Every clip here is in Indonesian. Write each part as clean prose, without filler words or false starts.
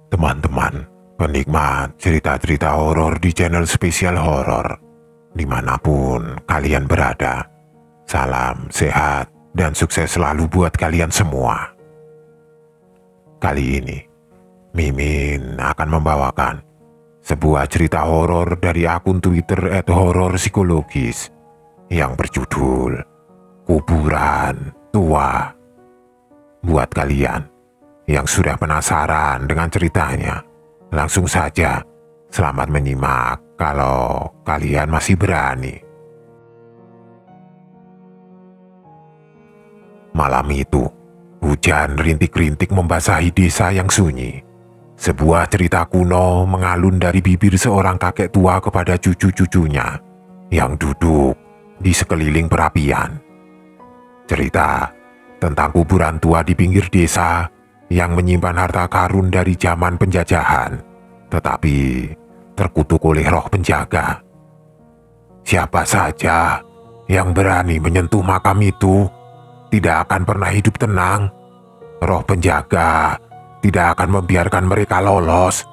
Teman-teman, penikmat cerita-cerita horor di channel spesial horor, dimanapun kalian berada, salam sehat dan sukses selalu buat kalian semua. Kali ini, Mimin akan membawakan sebuah cerita horor dari akun Twitter @hororpsikologis yang berjudul Kuburan Tua. Buat kalian yang sudah penasaran dengan ceritanya, langsung saja selamat menyimak kalau kalian masih berani. Malam itu, hujan rintik-rintik membasahi desa yang sunyi. Sebuah cerita kuno mengalun dari bibir seorang kakek tua kepada cucu-cucunya yang duduk di sekeliling perapian. Cerita tentang kuburan tua di pinggir desa yang menyimpan harta karun dari zaman penjajahan, tetapi terkutuk oleh roh penjaga. Siapa saja yang berani menyentuh makam itu tidak akan pernah hidup tenang. Roh penjaga tidak akan membiarkan mereka lolos,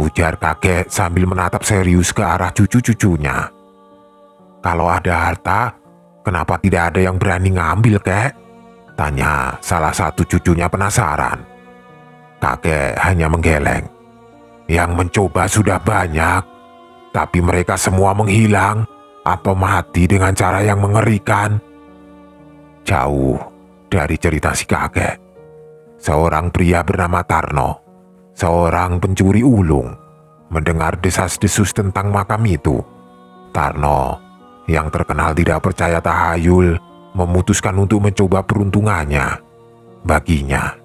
ujar kakek sambil menatap serius ke arah cucu-cucunya. Kalau ada harta, kenapa tidak ada yang berani ngambil, kek? Tanya salah satu cucunya penasaran. Kakek hanya menggeleng. Yang mencoba sudah banyak, tapi mereka semua menghilang atau mati dengan cara yang mengerikan. Jauh dari cerita si kakek, seorang pria bernama Tarno, seorang pencuri ulung, mendengar desas-desus tentang makam itu. Tarno, yang terkenal tidak percaya tahayul, memutuskan untuk mencoba peruntungannya. Baginya,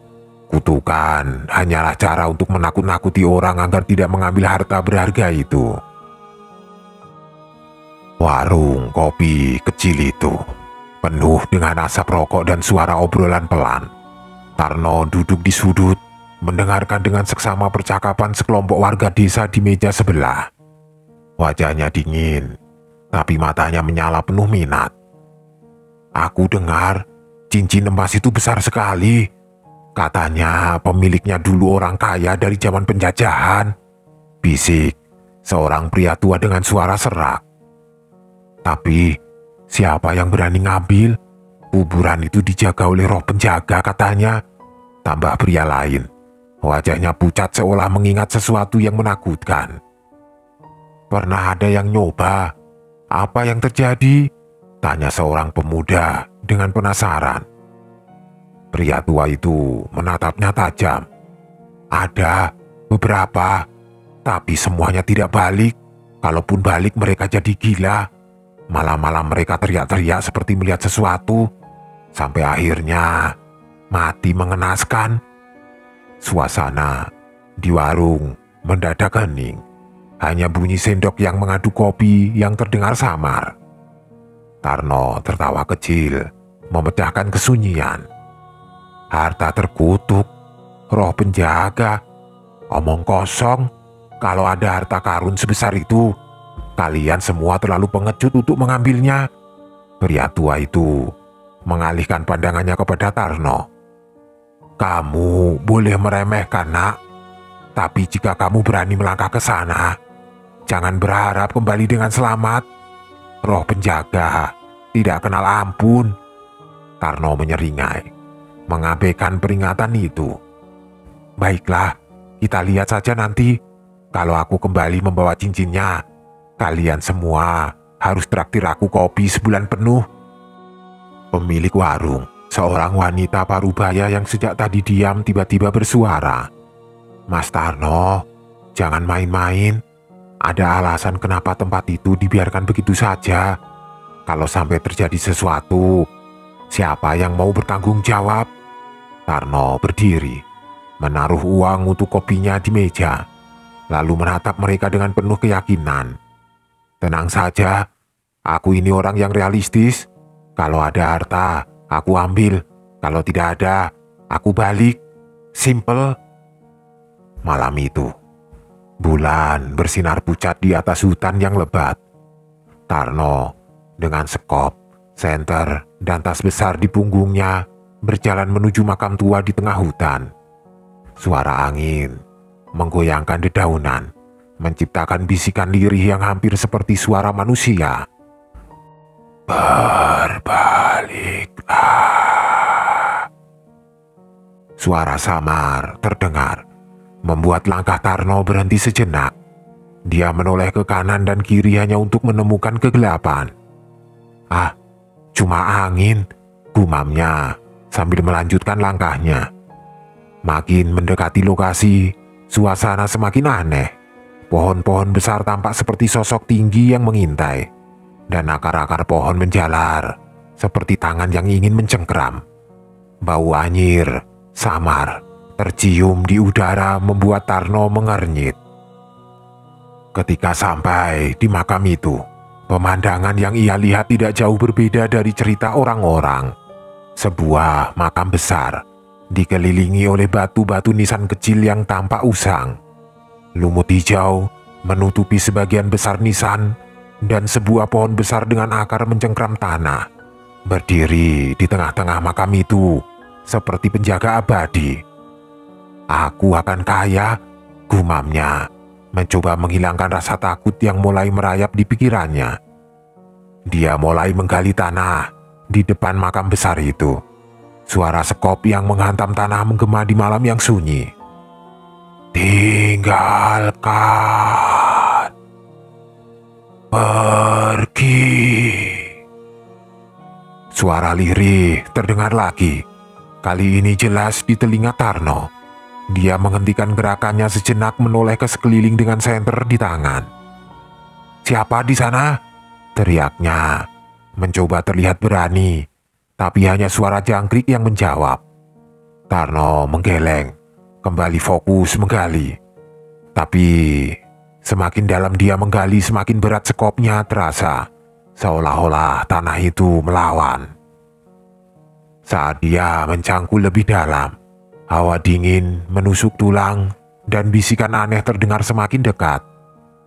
kutukan hanyalah cara untuk menakut-nakuti orang agar tidak mengambil harta berharga itu. Warung kopi kecil itu penuh dengan asap rokok dan suara obrolan pelan. Tarno duduk di sudut, mendengarkan dengan seksama percakapan sekelompok warga desa di meja sebelah. Wajahnya dingin, tapi matanya menyala penuh minat. Aku dengar cincin emas itu besar sekali. Katanya pemiliknya dulu orang kaya dari zaman penjajahan, bisik seorang pria tua dengan suara serak. Tapi siapa yang berani ngambil? Kuburan itu dijaga oleh roh penjaga katanya, tambah pria lain. Wajahnya pucat seolah mengingat sesuatu yang menakutkan. Pernah ada yang nyoba? Apa yang terjadi? Tanya seorang pemuda dengan penasaran. Pria tua itu menatapnya tajam. Ada beberapa, tapi semuanya tidak balik. Kalaupun balik mereka jadi gila. Malam-malam mereka teriak-teriak seperti melihat sesuatu, sampai akhirnya mati mengenaskan. Suasana di warung mendadak hening. Hanya bunyi sendok yang mengaduk kopi yang terdengar samar. Tarno tertawa kecil, memecahkan kesunyian. Harta terkutuk, roh penjaga, omong kosong. Kalau ada harta karun sebesar itu, kalian semua terlalu pengecut untuk mengambilnya. Pria tua itu mengalihkan pandangannya kepada Tarno. Kamu boleh meremehkan, nak. Tapi jika kamu berani melangkah ke sana, jangan berharap kembali dengan selamat. Roh penjaga tidak kenal ampun. Tarno menyeringai, mengabaikan peringatan itu. Baiklah, kita lihat saja nanti. Kalau aku kembali membawa cincinnya, kalian semua harus traktir aku kopi sebulan penuh. Pemilik warung, seorang wanita parubaya yang sejak tadi diam tiba-tiba bersuara. Mas Tarno, jangan main-main. Ada alasan kenapa tempat itu dibiarkan begitu saja. Kalau sampai terjadi sesuatu, siapa yang mau bertanggung jawab? Tarno berdiri, menaruh uang untuk kopinya di meja, lalu menatap mereka dengan penuh keyakinan. Tenang saja, aku ini orang yang realistis. Kalau ada harta, aku ambil. Kalau tidak ada, aku balik. Simple. Malam itu, bulan bersinar pucat di atas hutan yang lebat. Tarno dengan sekop, senter, dan tas besar di punggungnya berjalan menuju makam tua di tengah hutan. Suara angin menggoyangkan dedaunan, menciptakan bisikan lirih yang hampir seperti suara manusia. "Berbaliklah." Suara samar terdengar, membuat langkah Tarno berhenti sejenak. Dia menoleh ke kanan dan kiri hanya untuk menemukan kegelapan. "Ah, cuma angin," gumamnya sambil melanjutkan langkahnya. Makin mendekati lokasi, suasana semakin aneh. Pohon-pohon besar tampak seperti sosok tinggi yang mengintai, dan akar-akar pohon menjalar seperti tangan yang ingin mencengkram. Bau anyir samar tercium di udara membuat Tarno mengernyit. Ketika sampai di makam itu, pemandangan yang ia lihat tidak jauh berbeda dari cerita orang-orang. Sebuah makam besar, dikelilingi oleh batu-batu nisan kecil yang tampak usang. Lumut hijau menutupi sebagian besar nisan, dan sebuah pohon besar dengan akar mencengkram tanah berdiri di tengah-tengah makam itu seperti penjaga abadi. "Aku akan kaya," gumamnya, mencoba menghilangkan rasa takut yang mulai merayap di pikirannya. Dia mulai menggali tanah di depan makam besar itu. Suara sekop yang menghantam tanah menggema di malam yang sunyi. "Tinggalkan. Pergi." Suara lirih terdengar lagi. Kali ini jelas di telinga Tarno. Dia menghentikan gerakannya sejenak, menoleh ke sekeliling dengan senter di tangan. "Siapa di sana?" teriaknya, mencoba terlihat berani, tapi hanya suara jangkrik yang menjawab. Tarno menggeleng, kembali fokus menggali. Tapi semakin dalam dia menggali, semakin berat sekopnya terasa, seolah-olah tanah itu melawan. Saat dia mencangkul lebih dalam, hawa dingin menusuk tulang dan bisikan aneh terdengar semakin dekat.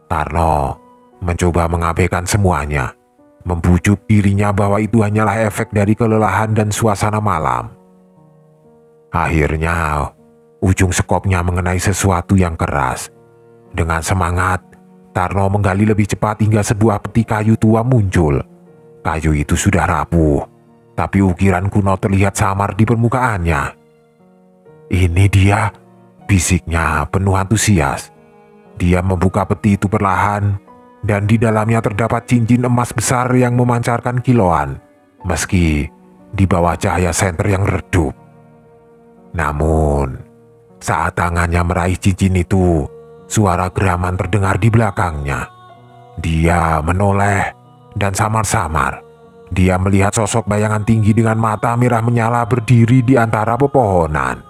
Tarno mencoba mengabaikan semuanya, membujuk dirinya bahwa itu hanyalah efek dari kelelahan dan suasana malam. Akhirnya, ujung sekopnya mengenai sesuatu yang keras. Dengan semangat, Tarno menggali lebih cepat hingga sebuah peti kayu tua muncul. Kayu itu sudah rapuh, tapi ukiran kuno terlihat samar di permukaannya. "Ini dia," bisiknya penuh antusias. Dia membuka peti itu perlahan, dan di dalamnya terdapat cincin emas besar yang memancarkan kilauan, meski di bawah cahaya senter yang redup. Namun, saat tangannya meraih cincin itu, suara geraman terdengar di belakangnya. Dia menoleh, dan samar-samar dia melihat sosok bayangan tinggi dengan mata merah menyala berdiri di antara pepohonan.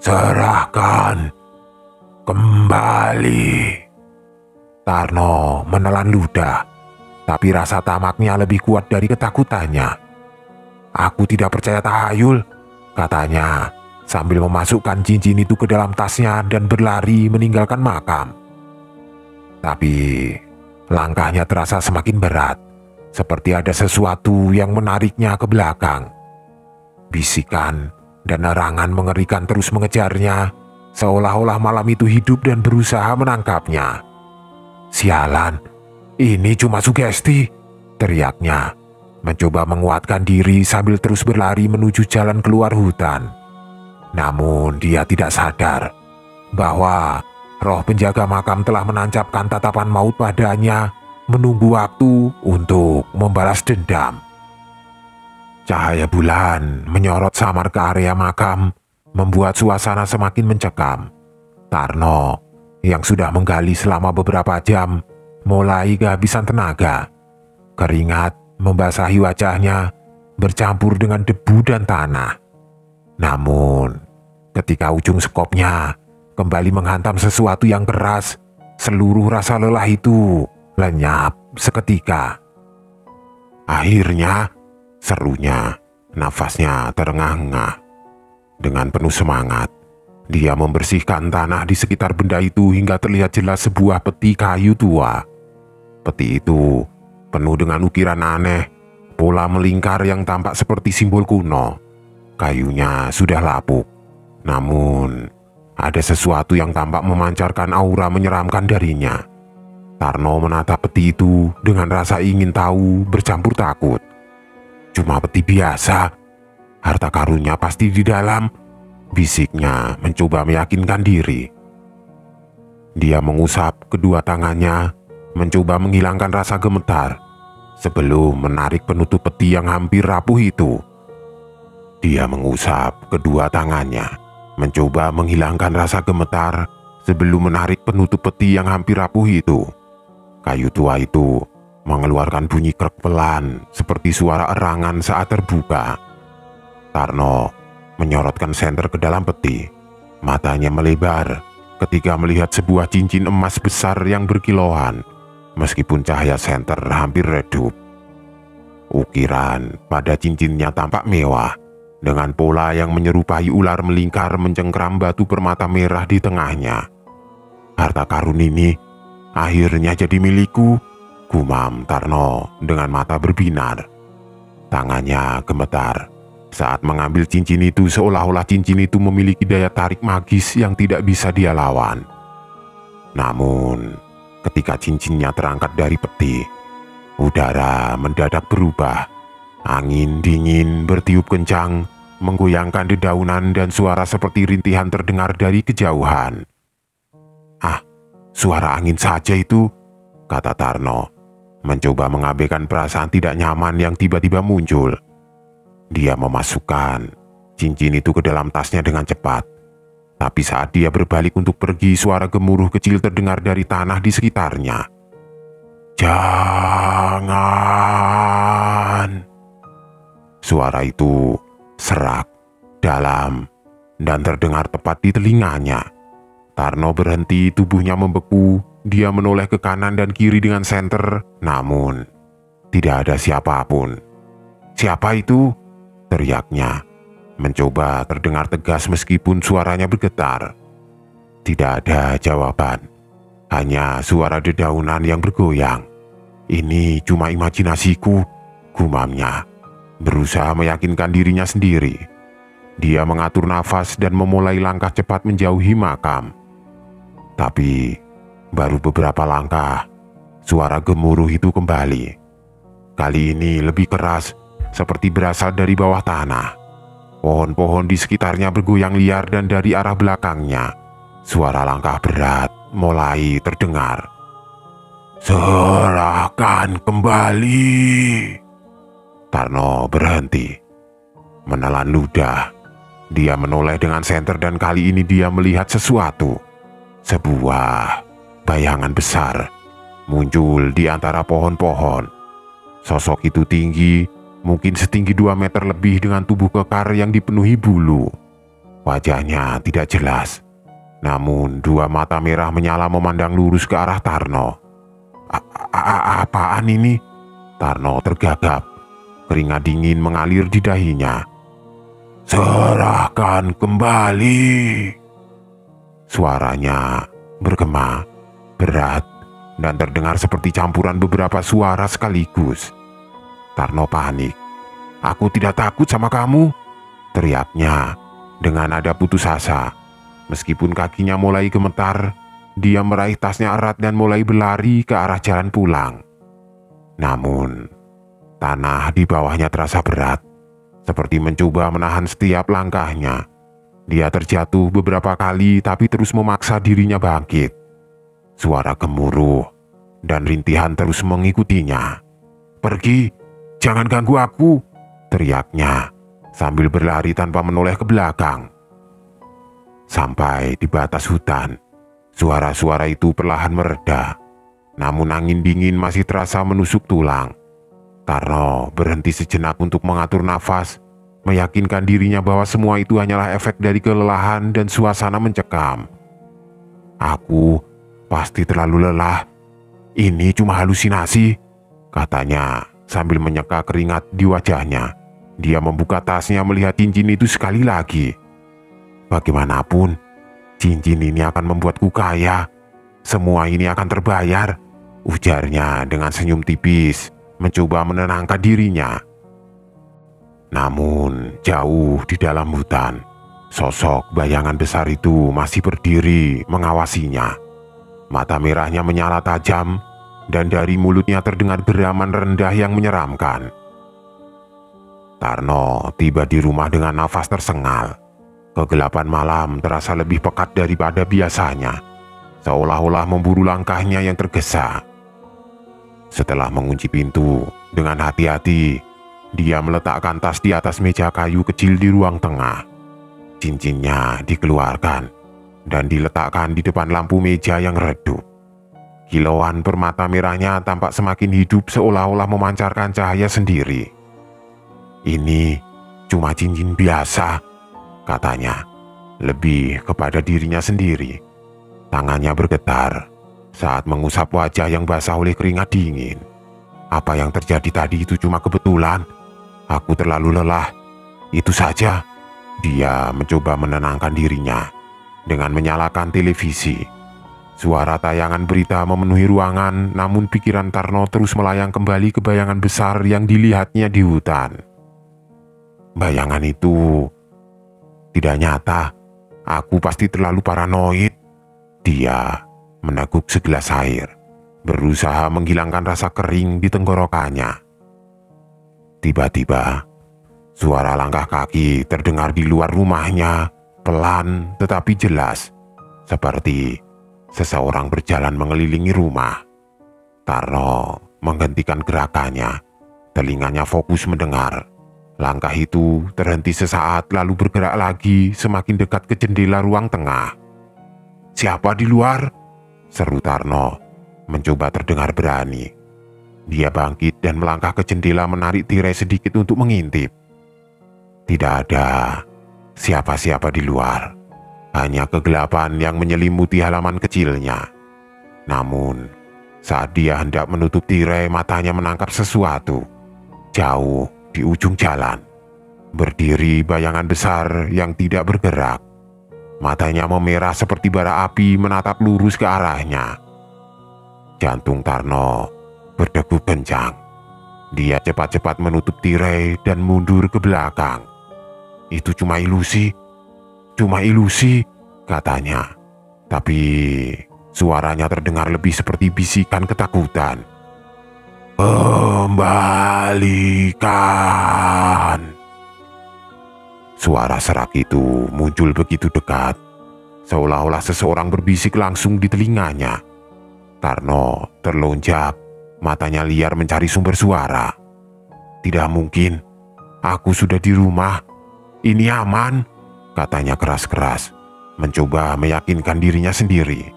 "Serahkan kembali." Tarno menelan ludah, tapi rasa tamaknya lebih kuat dari ketakutannya. "Aku tidak percaya tahayul," katanya sambil memasukkan cincin itu ke dalam tasnya dan berlari meninggalkan makam. Tapi langkahnya terasa semakin berat, seperti ada sesuatu yang menariknya ke belakang. Bisikan dan erangan mengerikan terus mengejarnya, seolah-olah malam itu hidup dan berusaha menangkapnya. "Sialan, ini cuma sugesti," teriaknya, mencoba menguatkan diri sambil terus berlari menuju jalan keluar hutan. Namun dia tidak sadar bahwa roh penjaga makam telah menancapkan tatapan maut padanya, menunggu waktu untuk membalas dendam. Cahaya bulan menyorot samar ke area makam, membuat suasana semakin mencekam. Tarno, yang sudah menggali selama beberapa jam, mulai kehabisan tenaga. Keringat membasahi wajahnya, bercampur dengan debu dan tanah. Namun, ketika ujung sekopnya kembali menghantam sesuatu yang keras, seluruh rasa lelah itu lenyap seketika. "Akhirnya," serunya, nafasnya terengah-engah. Dengan penuh semangat, dia membersihkan tanah di sekitar benda itu hingga terlihat jelas sebuah peti kayu tua. Peti itu penuh dengan ukiran aneh, pola melingkar yang tampak seperti simbol kuno. Kayunya sudah lapuk, namun ada sesuatu yang tampak memancarkan aura menyeramkan darinya. Tarno menatap peti itu dengan rasa ingin tahu bercampur takut. Cuma peti biasa, harta karunnya pasti di dalam, bisiknya mencoba meyakinkan diri. Dia mengusap kedua tangannya, mencoba menghilangkan rasa gemetar sebelum menarik penutup peti yang hampir rapuh itu. Dia mengusap kedua tangannya, mencoba menghilangkan rasa gemetar sebelum menarik penutup peti yang hampir rapuh itu. Kayu tua itu mengeluarkan bunyi krek pelan seperti suara erangan saat terbuka. Tarno menyorotkan senter ke dalam peti. Matanya melebar ketika melihat sebuah cincin emas besar yang berkilauan, meskipun cahaya senter hampir redup. Ukiran pada cincinnya tampak mewah, dengan pola yang menyerupai ular melingkar mencengkram batu permata merah di tengahnya. Harta karun ini akhirnya jadi milikku, gumam Tarno dengan mata berbinar. Tangannya gemetar saat mengambil cincin itu, seolah-olah cincin itu memiliki daya tarik magis yang tidak bisa dia lawan. Namun, ketika cincinnya terangkat dari peti, udara mendadak berubah. Angin dingin bertiup kencang, menggoyangkan dedaunan dan suara seperti rintihan terdengar dari kejauhan. "Ah, suara angin saja itu," kata Tarno, mencoba mengabaikan perasaan tidak nyaman yang tiba-tiba muncul. Dia memasukkan cincin itu ke dalam tasnya dengan cepat. Tapi saat dia berbalik untuk pergi, suara gemuruh kecil terdengar dari tanah di sekitarnya. "Jangan!" Suara itu serak, dalam, dan terdengar tepat di telinganya. Tarno berhenti, tubuhnya membeku. Dia menoleh ke kanan dan kiri dengan senter, namun tidak ada siapapun. "Siapa itu?" teriaknya, mencoba terdengar tegas meskipun suaranya bergetar. Tidak ada jawaban, hanya suara dedaunan yang bergoyang. "Ini cuma imajinasiku," gumamnya, berusaha meyakinkan dirinya sendiri. Dia mengatur nafas dan memulai langkah cepat menjauhi makam. Tapi baru beberapa langkah, suara gemuruh itu kembali. Kali ini lebih keras, seperti berasal dari bawah tanah. Pohon-pohon di sekitarnya bergoyang liar dan dari arah belakangnya, suara langkah berat mulai terdengar. "Serahkan kembali." Tarno berhenti, menelan ludah. Dia menoleh dengan senter dan kali ini dia melihat sesuatu. Sebuah bayangan besar muncul di antara pohon-pohon. Sosok itu tinggi, mungkin setinggi 2 meter lebih dengan tubuh kekar yang dipenuhi bulu. Wajahnya tidak jelas, namun 2 mata merah menyala memandang lurus ke arah Tarno. Apaan ini?" Tarno tergagap, keringat dingin mengalir di dahinya. "Serahkan kembali." Suaranya bergema, berat, dan terdengar seperti campuran beberapa suara sekaligus. Tarno panik. "Aku tidak takut sama kamu," teriaknya dengan nada putus asa. Meskipun kakinya mulai gemetar, dia meraih tasnya erat dan mulai berlari ke arah jalan pulang. Namun, tanah di bawahnya terasa berat, seperti mencoba menahan setiap langkahnya. Dia terjatuh beberapa kali tapi terus memaksa dirinya bangkit. Suara gemuruh dan rintihan terus mengikutinya. "Pergi! Jangan ganggu aku!" teriaknya sambil berlari tanpa menoleh ke belakang. Sampai di batas hutan, suara-suara itu perlahan mereda. Namun angin dingin masih terasa menusuk tulang. Tarno berhenti sejenak untuk mengatur nafas, meyakinkan dirinya bahwa semua itu hanyalah efek dari kelelahan dan suasana mencekam. "Aku pasti terlalu lelah. Ini cuma halusinasi," katanya sambil menyeka keringat di wajahnya. Dia membuka tasnya melihat cincin itu sekali lagi. "Bagaimanapun, cincin ini akan membuatku kaya. Semua ini akan terbayar," ujarnya dengan senyum tipis, mencoba menenangkan dirinya. Namun jauh di dalam hutan, Sosok bayangan besar itu masih berdiri mengawasinya. Mata merahnya menyala tajam dan dari mulutnya terdengar geraman rendah yang menyeramkan. Tarno tiba di rumah dengan nafas tersengal. Kegelapan malam terasa lebih pekat daripada biasanya, seolah-olah memburu langkahnya yang tergesa. Setelah mengunci pintu dengan hati-hati, dia meletakkan tas di atas meja kayu kecil di ruang tengah. Cincinnya dikeluarkan dan diletakkan di depan lampu meja yang redup. Kilauan permata merahnya tampak semakin hidup, seolah-olah memancarkan cahaya sendiri. "Ini cuma cincin biasa," katanya, lebih kepada dirinya sendiri. Tangannya bergetar saat mengusap wajah yang basah oleh keringat dingin. "Apa yang terjadi tadi itu cuma kebetulan. Aku terlalu lelah. Itu saja." Dia mencoba menenangkan dirinya dengan menyalakan televisi. Suara tayangan berita memenuhi ruangan, namun pikiran Tarno terus melayang kembali ke bayangan besar yang dilihatnya di hutan. Bayangan itu tidak nyata. Aku pasti terlalu paranoid. Dia meneguk segelas air, berusaha menghilangkan rasa kering di tenggorokannya. Tiba-tiba, suara langkah kaki terdengar di luar rumahnya, pelan tetapi jelas, seperti seseorang berjalan mengelilingi rumah. Tarno menghentikan gerakannya, telinganya fokus mendengar. Langkah itu terhenti sesaat lalu bergerak lagi semakin dekat ke jendela ruang tengah. "Siapa di luar?" seru Tarno, mencoba terdengar berani. Dia bangkit dan melangkah ke jendela, menarik tirai sedikit untuk mengintip. Tidak ada siapa-siapa di luar, hanya kegelapan yang menyelimuti halaman kecilnya. Namun, saat dia hendak menutup tirai, matanya menangkap sesuatu. Jauh di ujung jalan, berdiri bayangan besar yang tidak bergerak. Matanya memerah seperti bara api menatap lurus ke arahnya. Jantung Tarno berdegup kencang. Dia cepat-cepat menutup tirai dan mundur ke belakang. "Itu cuma ilusi, katanya. Tapi suaranya terdengar lebih seperti bisikan ketakutan. "Kembalikan!" Suara serak itu muncul begitu dekat, seolah-olah seseorang berbisik langsung di telinganya. Tarno terlonjak, matanya liar mencari sumber suara. "Tidak mungkin, aku sudah di rumah. Ini aman," katanya keras-keras, mencoba meyakinkan dirinya sendiri.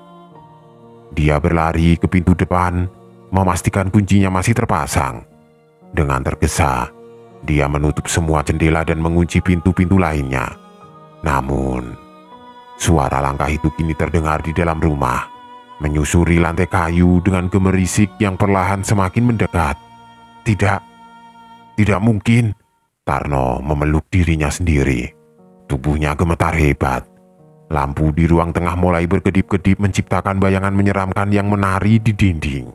Dia berlari ke pintu depan, memastikan kuncinya masih terpasang. Dengan tergesa, dia menutup semua jendela dan mengunci pintu-pintu lainnya. Namun, suara langkah itu kini terdengar di dalam rumah, menyusuri lantai kayu dengan gemerisik yang perlahan semakin mendekat. Tidak mungkin." Tarno memeluk dirinya sendiri. Tubuhnya gemetar hebat. Lampu di ruang tengah mulai berkedip-kedip menciptakan bayangan menyeramkan yang menari di dinding.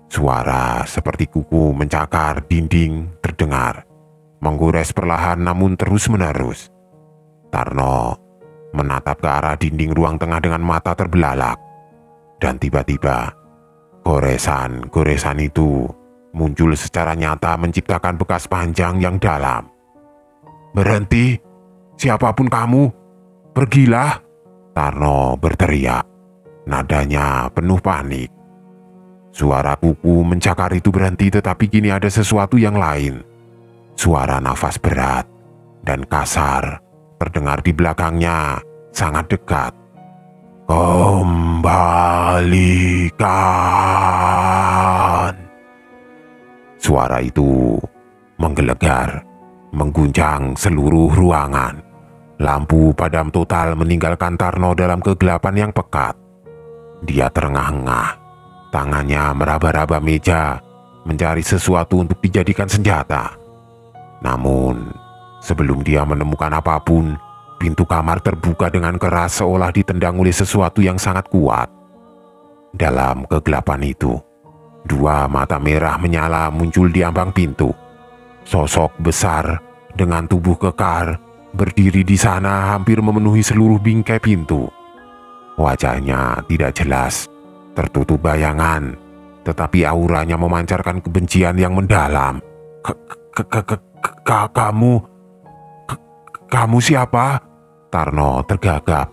Suara seperti kuku mencakar dinding terdengar, menggores perlahan namun terus-menerus. Tarno menatap ke arah dinding ruang tengah dengan mata terbelalak. Dan tiba-tiba, goresan-goresan itu muncul secara nyata menciptakan bekas panjang yang dalam. "Berhenti, siapapun kamu, pergilah!" Tarno berteriak, nadanya penuh panik. Suara kuku mencakar itu berhenti, tetapi kini ada sesuatu yang lain. Suara nafas berat dan kasar terdengar di belakangnya, sangat dekat. "Kembalikan!" Suara itu menggelegar, mengguncang seluruh ruangan. Lampu padam total meninggalkan Tarno dalam kegelapan yang pekat. Dia terengah-engah, tangannya meraba-raba meja, mencari sesuatu untuk dijadikan senjata. Namun, sebelum dia menemukan apapun, pintu kamar terbuka dengan keras seolah ditendang oleh sesuatu yang sangat kuat. Dalam kegelapan itu, dua mata merah menyala muncul di ambang pintu. Sosok besar dengan tubuh kekar berdiri di sana hampir memenuhi seluruh bingkai pintu. Wajahnya tidak jelas, tertutup bayangan, tetapi auranya memancarkan kebencian yang mendalam. Kamu siapa? Tarno tergagap.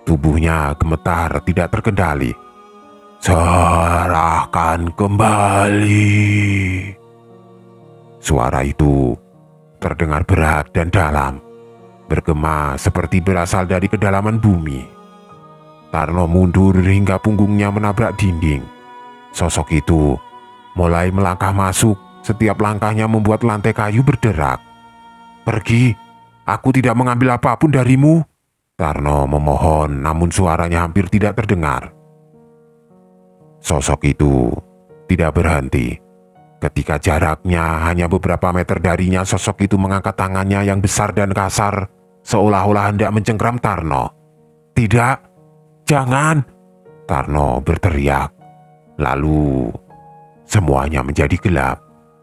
Tubuhnya gemetar tidak terkendali. Serahkan kembali. Suara itu terdengar berat dan dalam, bergema seperti berasal dari kedalaman bumi. Tarno mundur hingga punggungnya menabrak dinding. Sosok itu mulai melangkah masuk. Setiap langkahnya membuat lantai kayu berderak. Pergi, aku tidak mengambil apapun darimu. Tarno memohon, namun suaranya hampir tidak terdengar. Sosok itu tidak berhenti. Ketika jaraknya hanya beberapa meter darinya, sosok itu mengangkat tangannya yang besar dan kasar, seolah-olah hendak mencengkram Tarno. Tidak, jangan! Tarno berteriak. Lalu semuanya menjadi gelap.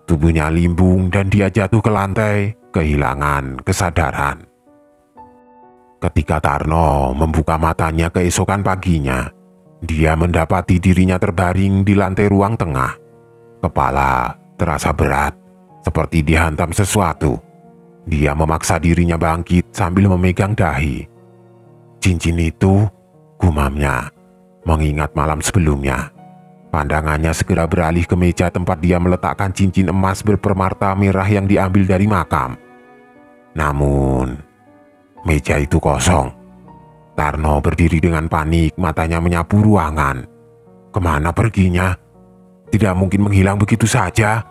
Tubuhnya limbung dan dia jatuh ke lantai, kehilangan kesadaran. Ketika Tarno membuka matanya keesokan paginya, dia mendapati dirinya terbaring di lantai ruang tengah. Kepala terasa berat, seperti dihantam sesuatu. Dia memaksa dirinya bangkit sambil memegang dahi. Cincin itu, gumamnya, mengingat malam sebelumnya. Pandangannya segera beralih ke meja tempat dia meletakkan cincin emas berpermata merah yang diambil dari makam. Namun meja itu kosong. Tarno berdiri dengan panik, matanya menyapu ruangan. Kemana perginya? Tidak mungkin menghilang begitu saja,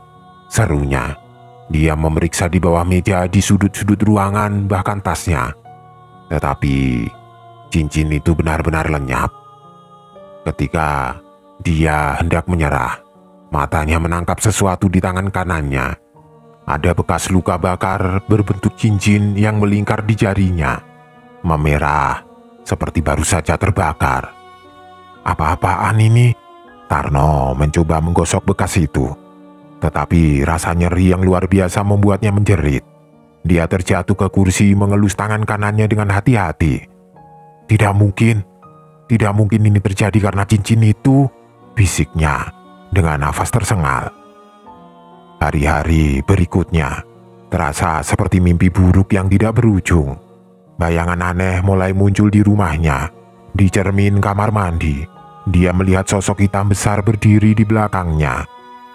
serunya. Dia memeriksa di bawah meja, di sudut-sudut ruangan, bahkan tasnya. Tetapi cincin itu benar-benar lenyap. Ketika dia hendak menyerah, matanya menangkap sesuatu di tangan kanannya. Ada bekas luka bakar berbentuk cincin yang melingkar di jarinya, memerah seperti baru saja terbakar. Apa-apaan ini? Tarno mencoba menggosok bekas itu, tetapi rasa nyeri yang luar biasa membuatnya menjerit. Dia terjatuh ke kursi, mengelus tangan kanannya dengan hati-hati. Tidak mungkin ini terjadi karena cincin itu, bisiknya dengan nafas tersengal. Hari-hari berikutnya terasa seperti mimpi buruk yang tidak berujung. Bayangan aneh mulai muncul di rumahnya. Di cermin kamar mandi, dia melihat sosok hitam besar berdiri di belakangnya.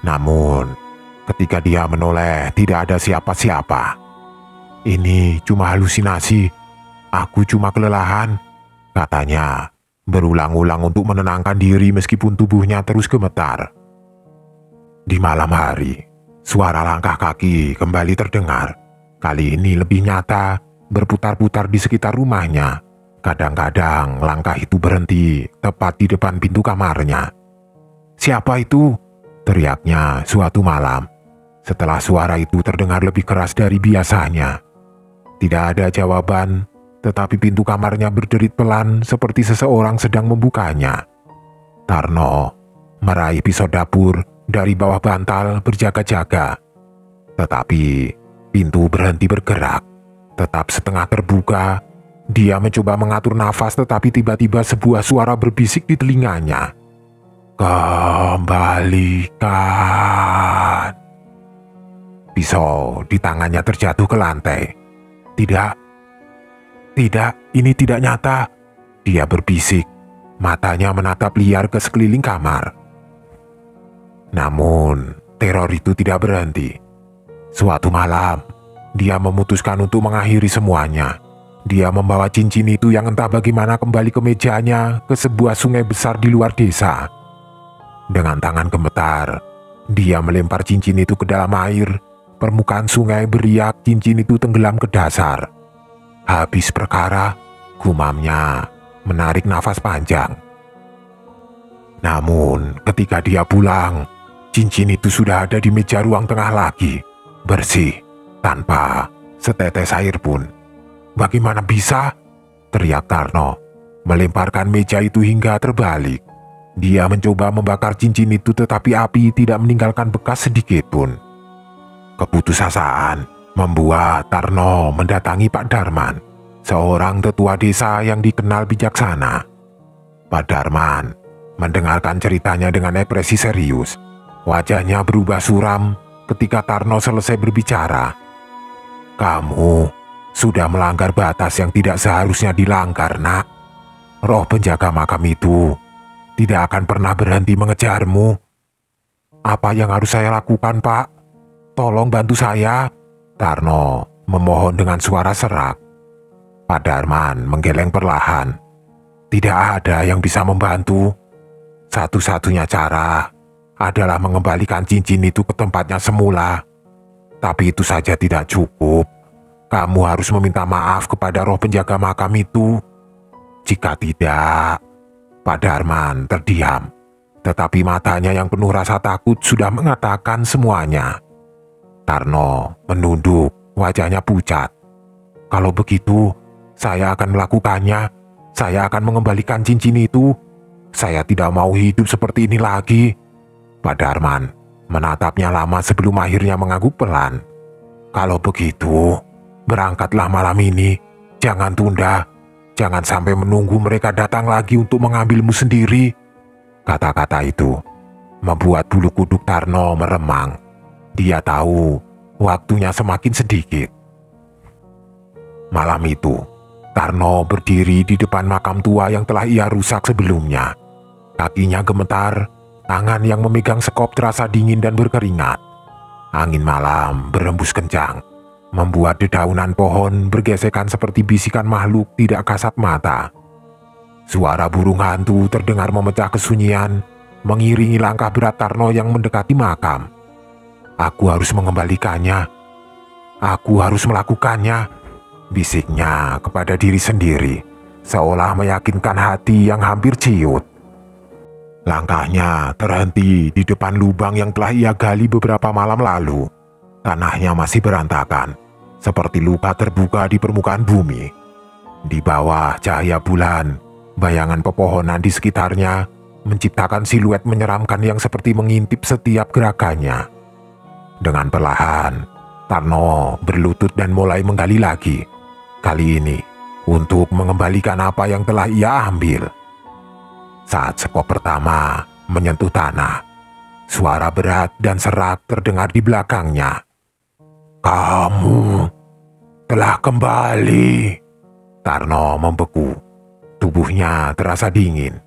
Namun, ketika dia menoleh, tidak ada siapa-siapa. Ini cuma halusinasi. Aku cuma kelelahan, katanya, berulang-ulang untuk menenangkan diri meskipun tubuhnya terus gemetar. Di malam hari, suara langkah kaki kembali terdengar. Kali ini lebih nyata, berputar-putar di sekitar rumahnya. Kadang-kadang langkah itu berhenti tepat di depan pintu kamarnya. Siapa itu? Teriaknya suatu malam. Setelah suara itu terdengar lebih keras dari biasanya. Tidak ada jawaban, tetapi pintu kamarnya berderit pelan seperti seseorang sedang membukanya. Tarno meraih pisau dapur dari bawah bantal berjaga-jaga. Tetapi pintu berhenti bergerak, tetap setengah terbuka. Dia mencoba mengatur nafas, tetapi tiba-tiba sebuah suara berbisik di telinganya. Kembalikan. Pisau di tangannya terjatuh ke lantai. Tidak, ini tidak nyata. Dia berbisik, matanya menatap liar ke sekeliling kamar. Namun, teror itu tidak berhenti. Suatu malam, dia memutuskan untuk mengakhiri semuanya. Dia membawa cincin itu yang entah bagaimana kembali ke mejanya ke sebuah sungai besar di luar desa. Dengan tangan gemetar, dia melempar cincin itu ke dalam air. Permukaan sungai beriak, cincin itu tenggelam ke dasar. Habis perkara, gumamnya menarik nafas panjang. Namun, ketika dia pulang, cincin itu sudah ada di meja ruang tengah lagi, bersih, tanpa setetes air pun. Bagaimana bisa? Teriak Tarno, melemparkan meja itu hingga terbalik. Dia mencoba membakar cincin itu, tetapi api tidak meninggalkan bekas sedikit pun. Keputusasaan membuat Tarno mendatangi Pak Darman, seorang tetua desa yang dikenal bijaksana. Pak Darman mendengarkan ceritanya dengan ekspresi serius. Wajahnya berubah suram ketika Tarno selesai berbicara. "Kamu sudah melanggar batas yang tidak seharusnya dilanggar, Nak. Roh penjaga makam itu tidak akan pernah berhenti mengejarmu." "Apa yang harus saya lakukan, Pak? Tolong bantu saya," Tarno memohon dengan suara serak. Pak Darman menggeleng perlahan. "Tidak ada yang bisa membantu. Satu-satunya cara adalah mengembalikan cincin itu ke tempatnya semula. Tapi itu saja tidak cukup. Kamu harus meminta maaf kepada roh penjaga makam itu. Jika tidak..." Pak Darman terdiam, tetapi matanya yang penuh rasa takut sudah mengatakan semuanya. Tarno menunduk, wajahnya pucat. "Kalau begitu, saya akan melakukannya. Saya akan mengembalikan cincin itu. Saya tidak mau hidup seperti ini lagi." Pak Darman menatapnya lama sebelum akhirnya mengangguk pelan. "Kalau begitu, berangkatlah malam ini. Jangan tunda. Jangan sampai menunggu mereka datang lagi untuk mengambilmu sendiri." Kata-kata itu membuat bulu kuduk Tarno meremang. Dia tahu waktunya semakin sedikit. Malam itu, Tarno berdiri di depan makam tua yang telah ia rusak sebelumnya. Kakinya gemetar, tangan yang memegang sekop terasa dingin dan berkeringat. Angin malam berembus kencang, membuat dedaunan pohon bergesekan seperti bisikan makhluk tidak kasat mata. Suara burung hantu terdengar memecah kesunyian, mengiringi langkah berat Tarno yang mendekati makam. "Aku harus mengembalikannya. Aku harus melakukannya," bisiknya kepada diri sendiri, seolah meyakinkan hati yang hampir ciut. Langkahnya terhenti di depan lubang yang telah ia gali beberapa malam lalu. Tanahnya masih berantakan, seperti luka terbuka di permukaan bumi. Di bawah cahaya bulan, bayangan pepohonan di sekitarnya menciptakan siluet menyeramkan yang seperti mengintip setiap gerakannya. Dengan perlahan, Tarno berlutut dan mulai menggali lagi. Kali ini, untuk mengembalikan apa yang telah ia ambil. Saat sekop pertama menyentuh tanah, suara berat dan serak terdengar di belakangnya. "Kamu telah kembali." Tarno membeku. Tubuhnya terasa dingin,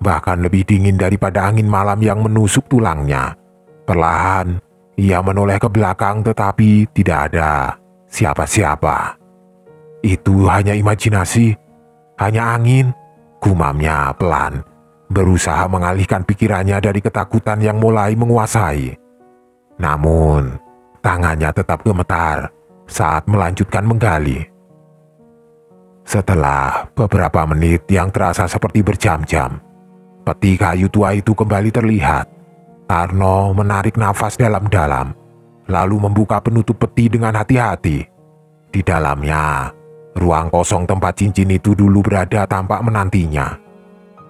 bahkan lebih dingin daripada angin malam yang menusuk tulangnya. Perlahan, ia menoleh ke belakang tetapi tidak ada siapa-siapa. "Itu hanya imajinasi, hanya angin," gumamnya pelan, berusaha mengalihkan pikirannya dari ketakutan yang mulai menguasai. Namun, tangannya tetap gemetar saat melanjutkan menggali. Setelah beberapa menit yang terasa seperti berjam-jam, peti kayu tua itu kembali terlihat. Tarno menarik nafas dalam-dalam, lalu membuka penutup peti dengan hati-hati. Di dalamnya, ruang kosong tempat cincin itu dulu berada tampak menantinya.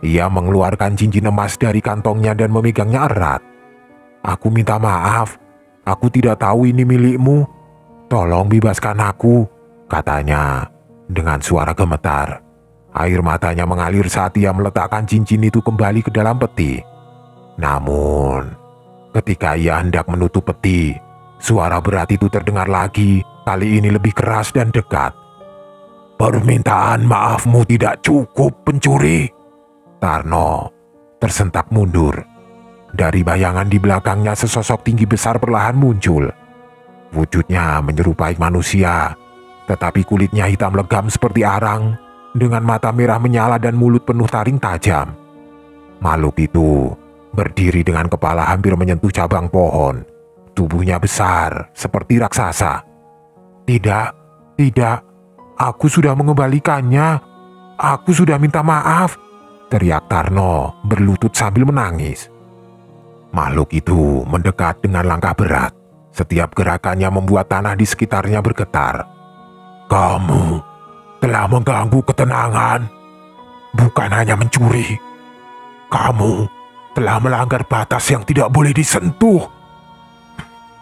Ia mengeluarkan cincin emas dari kantongnya dan memegangnya erat. "Aku minta maaf, aku tidak tahu ini milikmu. Tolong bebaskan aku," katanya dengan suara gemetar. Air matanya mengalir saat ia meletakkan cincin itu kembali ke dalam peti. Namun, ketika ia hendak menutup peti, suara berat itu terdengar lagi, kali ini lebih keras dan dekat. "Permintaan maafmu tidak cukup, pencuri." Tarno tersentak mundur. Dari bayangan di belakangnya sesosok tinggi besar perlahan muncul. Wujudnya menyerupai manusia, tetapi kulitnya hitam legam seperti arang, dengan mata merah menyala dan mulut penuh taring tajam. Makhluk itu berdiri dengan kepala hampir menyentuh cabang pohon. Tubuhnya besar, seperti raksasa. Tidak, aku sudah mengembalikannya. Aku sudah minta maaf," teriak Tarno berlutut sambil menangis. Makhluk itu mendekat dengan langkah berat. Setiap gerakannya membuat tanah di sekitarnya bergetar. "Kamu telah mengganggu ketenangan, bukan hanya mencuri. Kamu telah melanggar batas yang tidak boleh disentuh."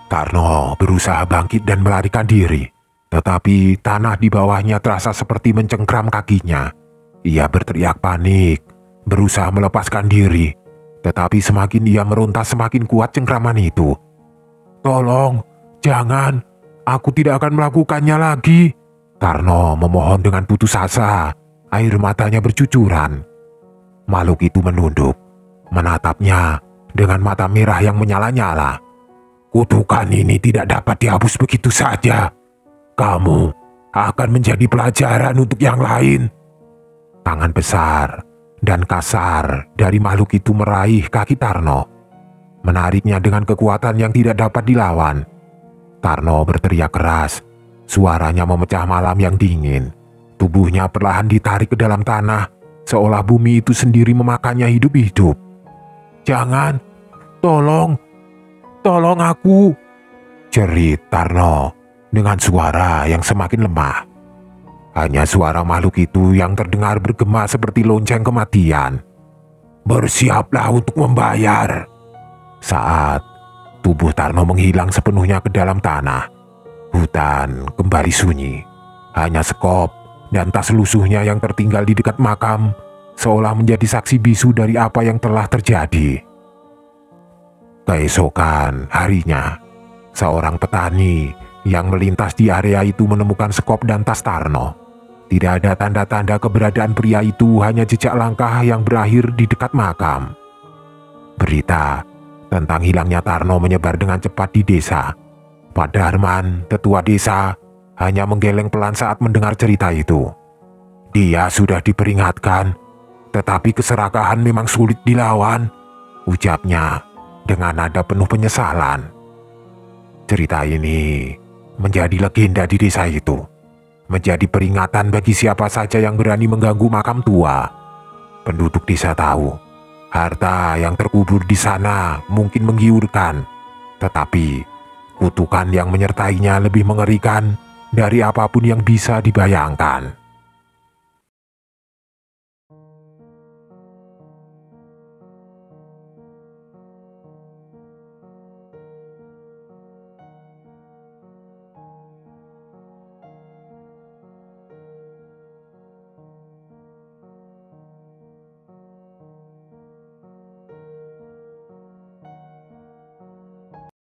Tarno berusaha bangkit dan melarikan diri, tetapi tanah di bawahnya terasa seperti mencengkram kakinya. Ia berteriak panik, berusaha melepaskan diri, tetapi semakin ia meronta semakin kuat cengkraman itu. "Tolong, jangan, aku tidak akan melakukannya lagi." Tarno memohon dengan putus asa, air matanya bercucuran. Makhluk itu menunduk, menatapnya dengan mata merah yang menyala-nyala. "Kutukan ini tidak dapat dihapus begitu saja. Kamu akan menjadi pelajaran untuk yang lain." Tangan besar dan kasar dari makhluk itu meraih kaki Tarno, menariknya dengan kekuatan yang tidak dapat dilawan. Tarno berteriak keras, suaranya memecah malam yang dingin. Tubuhnya perlahan ditarik ke dalam tanah, seolah bumi itu sendiri memakannya hidup-hidup. "Jangan, tolong, tolong aku," jerit Tarno dengan suara yang semakin lemah. Hanya suara makhluk itu yang terdengar bergema seperti lonceng kematian. "Bersiaplah untuk membayar." Saat tubuh Tarno menghilang sepenuhnya ke dalam tanah, hutan kembali sunyi. Hanya sekop dan tas lusuhnya yang tertinggal di dekat makam, seolah menjadi saksi bisu dari apa yang telah terjadi. Keesokan harinya, seorang petani yang melintas di area itu menemukan sekop dan tas Tarno. Tidak ada tanda-tanda keberadaan pria itu, hanya jejak langkah yang berakhir di dekat makam. Berita tentang hilangnya Tarno menyebar dengan cepat di desa. Pak Darman, tetua desa, hanya menggeleng pelan saat mendengar cerita itu. "Dia sudah diperingatkan, tetapi keserakahan memang sulit dilawan," ucapnya dengan nada penuh penyesalan. Cerita ini menjadi legenda di desa itu, menjadi peringatan bagi siapa saja yang berani mengganggu makam tua. Penduduk desa tahu, harta yang terkubur di sana mungkin menggiurkan, tetapi kutukan yang menyertainya lebih mengerikan dari apapun yang bisa dibayangkan.